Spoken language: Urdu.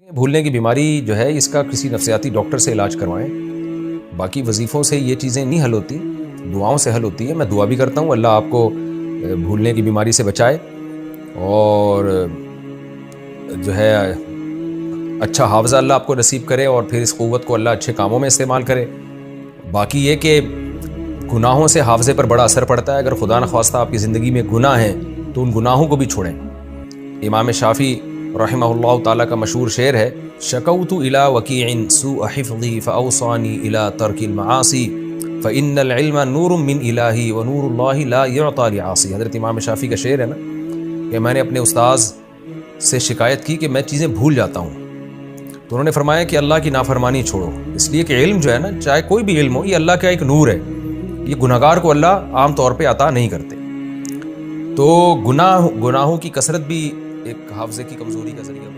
بھولنے کی بیماری جو ہے اس کا کسی نفسیاتی ڈاکٹر سے علاج کروائیں، باقی وظیفوں سے یہ چیزیں نہیں حل ہوتی، دعاؤں سے حل ہوتی ہے۔ میں دعا بھی کرتا ہوں اللہ آپ کو بھولنے کی بیماری سے بچائے اور جو ہے اچھا حافظہ اللہ آپ کو نصیب کرے اور پھر اس قوت کو اللہ اچھے کاموں میں استعمال کرے۔ باقی یہ کہ گناہوں سے حافظے پر بڑا اثر پڑتا ہے، اگر خدا نخواستہ آپ کی زندگی میں گناہ ہیں تو ان گناہوں کو بھی چھوڑیں۔ امام شافعی رحمہ اللہ تعالیٰ کا مشہور شعر ہے، شکوت الی وکیع سوء حفظی فاوصانی الی ترک المعاصی فان العلم نور من الہی ونور اللہ لا یعطی لعاصی۔ حضرت امام شافعی کا شعر ہے نا کہ میں نے اپنے استاذ سے شکایت کی کہ میں چیزیں بھول جاتا ہوں، تو انہوں نے فرمایا کہ اللہ کی نافرمانی چھوڑو، اس لیے کہ علم جو ہے نا، چاہے کوئی بھی علم ہو، یہ اللہ کا ایک نور ہے، یہ گناہگار کو اللہ عام طور پہ عطا نہیں کرتے۔ تو گناہوں کی کثرت بھی ایک حافظے کی کمزوری کا ذریعہ